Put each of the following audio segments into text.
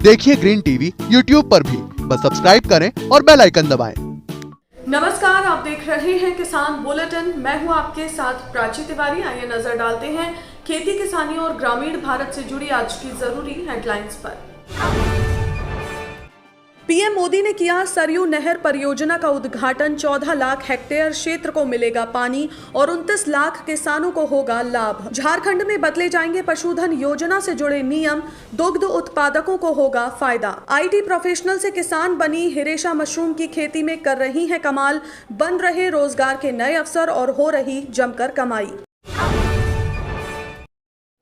देखिए green TV YouTube पर भी, बस सब्सक्राइब करें और बेल आइकन दबाएं। नमस्कार, आप देख रहे हैं किसान बुलेटिन। मैं हूं आपके साथ प्राची तिवारी। आइए नजर डालते हैं खेती किसानी और ग्रामीण भारत से जुड़ी आज की जरूरी हेडलाइंस पर। पीएम मोदी ने किया सरयू नहर परियोजना का उद्घाटन। 14 लाख हेक्टेयर क्षेत्र को मिलेगा पानी और 29 लाख किसानों को होगा लाभ। झारखंड में बदले जाएंगे पशुधन योजना से जुड़े नियम, दुग्ध उत्पादकों को होगा फायदा। आईटी प्रोफेशनल से किसान बनी हिरेशा मशरूम की खेती में कर रही हैं कमाल। बन रहे रोजगार के नए अवसर और हो रही जमकर कमाई।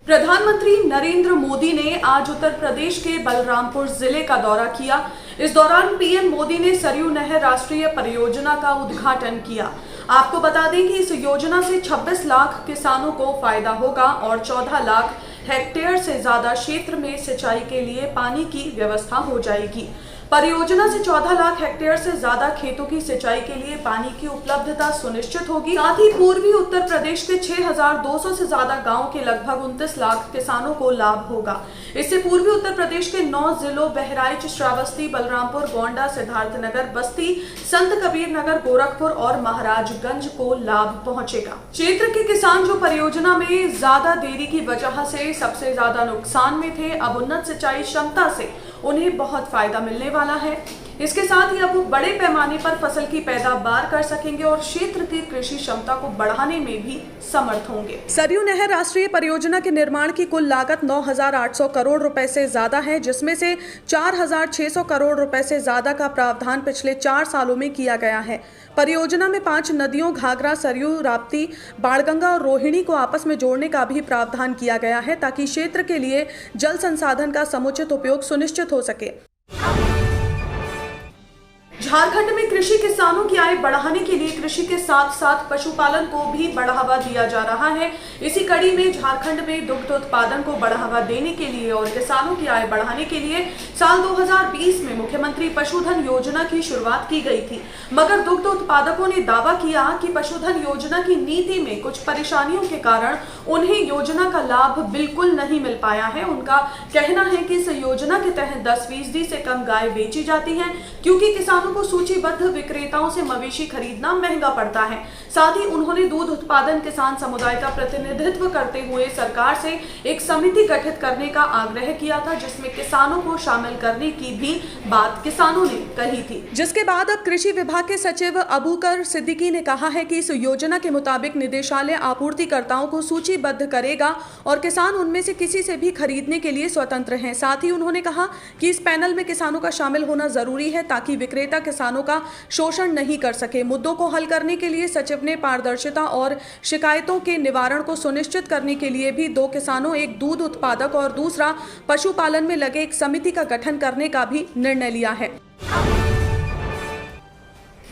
प्रधानमंत्री नरेंद्र मोदी ने आज उत्तर प्रदेश के बलरामपुर जिले का दौरा किया। इस दौरान पीएम मोदी ने सरयू नहर राष्ट्रीय परियोजना का उद्घाटन किया। आपको बता दें कि इस योजना से 26 लाख किसानों को फायदा होगा और 14 लाख हेक्टेयर से ज्यादा क्षेत्र में सिंचाई के लिए पानी की व्यवस्था हो जाएगी। परियोजना से 14 लाख हेक्टेयर से ज्यादा खेतों की सिंचाई के लिए पानी की उपलब्धता सुनिश्चित होगी। साथ ही पूर्वी उत्तर प्रदेश के 6200 से ज्यादा गांव के लगभग 29 लाख किसानों को लाभ होगा। इससे पूर्वी उत्तर प्रदेश के 9 जिलों बहराइच, श्रावस्ती, बलरामपुर, गोंडा, सिद्धार्थनगर, बस्ती, संत कबीर नगर, गोरखपुर और महाराजगंज को लाभ पहुंचेगा। क्षेत्र के किसान जो परियोजना में ज्यादा देरी की वजह से सबसे ज्यादा नुकसान में थे, अब उन्नत सिंचाई क्षमता से उन्हें बहुत फायदा मिलने वाला है। इसके साथ ही अब वो बड़े पैमाने पर फसल की पैदावार कर सकेंगे और क्षेत्र की कृषि क्षमता को बढ़ाने में भी समर्थ होंगे। सरयू नहर राष्ट्रीय परियोजना के निर्माण की कुल लागत 9,800 करोड़ रुपए से ज्यादा है, जिसमें से 4,600 करोड़ रुपए से ज्यादा का प्रावधान पिछले 4 सालों में किया गया है। परियोजना में 5 नदियों घाघरा, सरयू, राप्ती, बाणगंगा और रोहिणी को आपस में जोड़ने का भी प्रावधान किया गया है, ताकि क्षेत्र के लिए जल संसाधन का समुचित उपयोग सुनिश्चित हो सके। झारखंड में कृषि किसानों की आय बढ़ाने के लिए कृषि के साथ साथ पशुपालन को भी बढ़ावा दिया जा रहा है। इसी कड़ी में झारखंड में दुग्ध उत्पादन को बढ़ावा देने के लिए और किसानों की आय बढ़ाने के लिए साल 2020 में मुख्यमंत्री पशुधन योजना की शुरुआत की गई थी। मगर दुग्ध उत्पादकों ने दावा किया कि पशुधन योजना की नीति में कुछ परेशानियों के कारण उन्हें योजना का लाभ बिल्कुल नहीं मिल पाया है। उनका कहना है कि इस योजना के तहत 10% से कम गाय बेची जाती है, क्योंकि किसानों को सूचीबद्ध विक्रेताओं से मवेशी खरीदना महंगा पड़ता है। साथ ही उन्होंने दूध उत्पादन किसान समुदाय का प्रतिनिधित्व करते हुए सरकार से एक समिति गठित करने का आग्रह किया था, जिसमें किसानों को शामिल करने की भी बात किसानों ने कही थी। जिसके बाद अब कृषि विभाग के सचिव अबूकर सिद्दीकी ने कहा है कि इस योजना के मुताबिक निदेशालय आपूर्तिकर्ताओं को सूचीबद्ध करेगा और किसान उनमें से किसी से भी खरीदने के लिए स्वतंत्र हैं। साथ ही उन्होंने कहा कि इस पैनल में किसानों का शामिल होना जरूरी है, ताकि विक्रेता किसानों का शोषण नहीं कर सके। मुद्दों को हल करने के लिए सचिव ने पारदर्शिता और शिकायतों के निवारण को सुनिश्चित करने के लिए भी 2 किसानों, एक दूध उत्पादक और दूसरा पशुपालन में लगे एक समिति का गठन करने का भी निर्णय लिया है।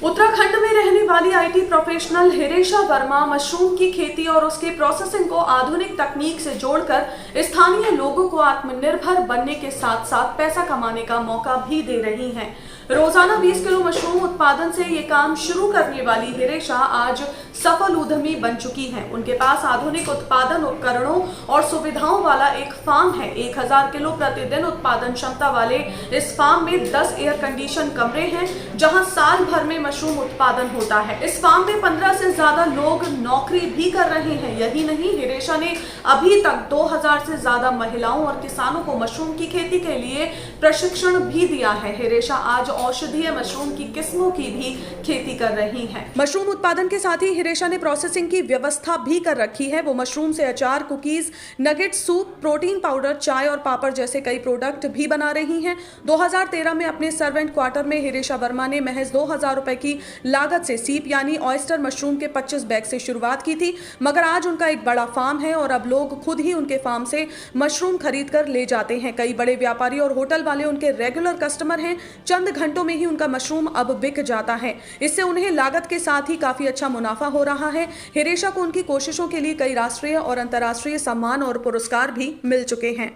उत्तराखंड में रहने वाली आईटी प्रोफेशनल हिरेशा वर्मा मशरूम की खेती और उसके प्रोसेसिंग को आधुनिक तकनीक से जोड़कर स्थानीय लोगों को आत्मनिर्भर बनने के साथ साथ पैसा कमाने का मौका भी दे रही हैं। रोजाना 20 किलो मशरूम उत्पादन से ये काम शुरू करने वाली हिरेशा आज सफल उद्यमी बन चुकी हैं। उनके पास आधुनिक उत्पादन उपकरणों और सुविधाओं वाला एक फार्म है। 1000 किलो प्रतिदिन उत्पादन क्षमता वाले इस फार्म में 10 एयर कंडीशन कमरे हैं, जहां साल भर में मशरूम उत्पादन होता है। इस फार्म में 15 से ज्यादा लोग नौकरी भी कर रहे हैं। यही नहीं, हिरेशा ने अभी तक 2000 से ज्यादा महिलाओं और किसानों को मशरूम की खेती के लिए प्रशिक्षण भी दिया है। हिरेशा आज औषधीय मशरूम की किस्मों की भी खेती कर रही हैं। मशरूम उत्पादन के साथ ही हिरेशा ने प्रोसेसिंग की व्यवस्था भी कर रखी है। वो मशरूम से अचार, cookies, nugget, soup, protein powder, चाय और पापड़ जैसे कई प्रोडक्ट भी बना रही हैं। 2013 में अपने सर्वेंट क्वार्टर में हिरेशा वर्मा ने महज 2000 रुपए की लागत से सीप यानी ऑयस्टर मशरूम के 25 बैग से शुरुआत की थी। मगर आज उनका एक बड़ा फार्म है और अब लोग खुद ही उनके फार्म से मशरूम खरीद कर ले जाते हैं। कई बड़े व्यापारी और होटल वाले उनके रेगुलर कस्टमर हैं। चंद घंटों में ही उनका मशरूम अब बिक जाता है। इससे उन्हें लागत के साथ ही काफी अच्छा मुनाफा हो रहा है। हिरेशा को उनकी कोशिशों के लिए कई राष्ट्रीय और अंतर्राष्ट्रीय सम्मान और पुरस्कार भी मिल चुके हैं।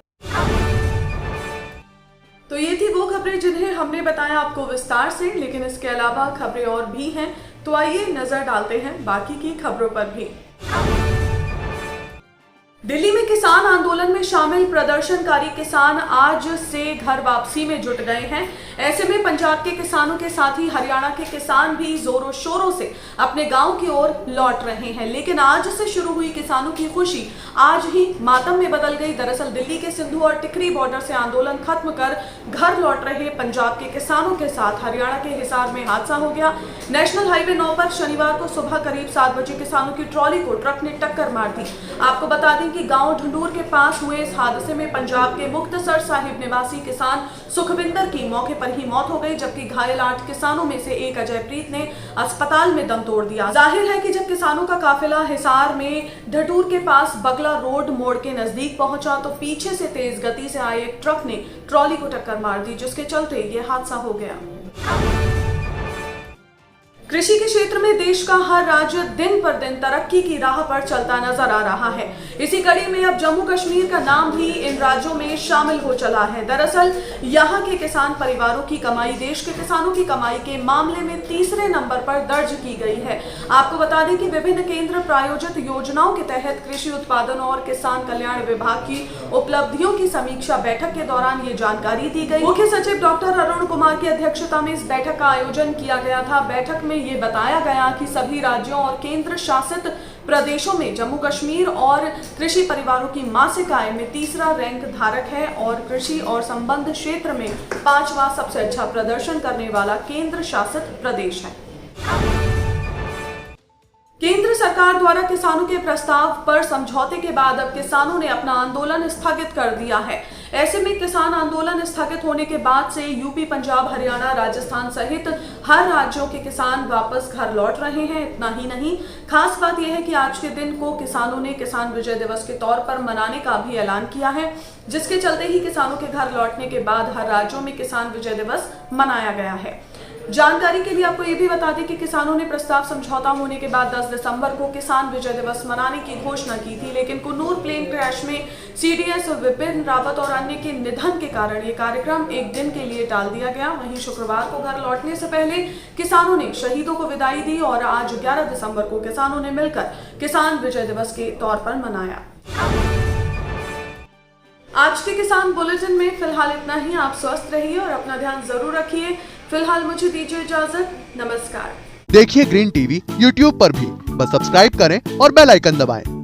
तो ये थी वो खबरें जिन्हें हमने बताया आपको विस्तार से, लेकिन इसके अलावा खबरें और भी हैं, तो आइए नजर डालते हैं बाकी की खबरों पर भी। दिल्ली में किसान आंदोलन में शामिल प्रदर्शनकारी किसान आज से घर वापसी में जुट गए हैं। ऐसे में पंजाब के किसानों के साथ ही हरियाणा के किसान भी जोरों शोरों से अपने गांव की ओर लौट रहे हैं। लेकिन आज से शुरू हुई किसानों की खुशी आज ही मातम में बदल गई। दरअसल दिल्ली के सिंधु और टिकरी बॉर्डर से आंदोलन खत्म कर घर लौट रहे पंजाब के किसानों के साथ हरियाणा के हिसार में हादसा हो गया। नेशनल हाईवे 9 पर शनिवार को सुबह करीब 7 बजे किसानों की ट्रॉली को ट्रक ने टक्कर मार दी। आपको बता दें कि गांव ढंडूर के पास हुए इस हादसे में पंजाब के मुक्तसर साहिब निवासी किसान सुखविंदर की मौके पर ही मौत हो गई, जबकि घायल 8 किसानों में से एक अजयप्रीत ने अस्पताल में दम तोड़ दिया। जाहिर है कि जब किसानों का काफिला हिसार में ढंडूर के पास बगला रोड मोड़ के नजदीक पहुंचा तो पीछे से तेज गति से आए एक ट्रक ने ट्रॉली को टक्कर मार दी, जिसके चलते ये हादसा हो गया। कृषि के क्षेत्र में देश का हर राज्य दिन पर दिन तरक्की की राह पर चलता नजर आ रहा है। इसी कड़ी में अब जम्मू कश्मीर का नाम भी इन राज्यों में शामिल हो चला है। दरअसल यहां के किसान परिवारों की कमाई देश के किसानों की कमाई के मामले में तीसरे नंबर पर दर्ज की गई है। आपको बता दें कि विभिन्न केंद्र प्रायोजित योजनाओं के तहत कृषि उत्पादन और किसान कल्याण विभाग की उपलब्धियों की समीक्षा बैठक के दौरान ये जानकारी दी गई। मुख्य सचिव डॉक्टर अरुण कुमार की अध्यक्षता में इस बैठक का आयोजन किया गया था। बैठक में ये बताया गया कि सभी राज्यों और केंद्र शासित प्रदेशों में जम्मू कश्मीर और कृषि परिवारों की मासिक आय में तीसरा रैंक धारक है और कृषि और संबंध क्षेत्र में 5वां सबसे अच्छा प्रदर्शन करने वाला केंद्र शासित प्रदेश है। केंद्र सरकार द्वारा किसानों के प्रस्ताव पर समझौते के बाद अब किसानों ने अपना आंदोलन स्थगित कर दिया है। ऐसे में किसान आंदोलन स्थगित होने के बाद से यूपी, पंजाब, हरियाणा, राजस्थान सहित हर राज्यों के किसान वापस घर लौट रहे हैं। इतना ही नहीं, खास बात यह है कि आज के दिन को किसानों ने किसान विजय दिवस के तौर पर मनाने का भी ऐलान किया है, जिसके चलते ही किसानों के घर लौटने के बाद हर राज्यों में किसान विजय दिवस मनाया गया है। जानकारी के लिए आपको ये भी बता दें कि किसानों ने प्रस्ताव समझौता होने के बाद 10 दिसंबर को किसान विजय दिवस मनाने की घोषणा की थी, लेकिन कुन्नूर प्लेन क्रैश में सीडीएस विपिन रावत और अन्य के निधन के कारण ये कार्यक्रम एक दिन के लिए टाल दिया गया। वहीं शुक्रवार को घर लौटने से पहले किसानों ने शहीदों को विदाई दी और आज 11 दिसंबर को किसानों ने मिलकर किसान विजय दिवस के तौर पर मनाया। आज के किसान बुलेटिन में फिलहाल इतना ही। आप स्वस्थ रहिए और अपना ध्यान जरूर रखिए। फिलहाल मुझे दीजिए इजाजत। नमस्कार। देखिए ग्रीन टीवी यूट्यूब पर भी, बस सब्सक्राइब करें और बेल आइकन दबाएं।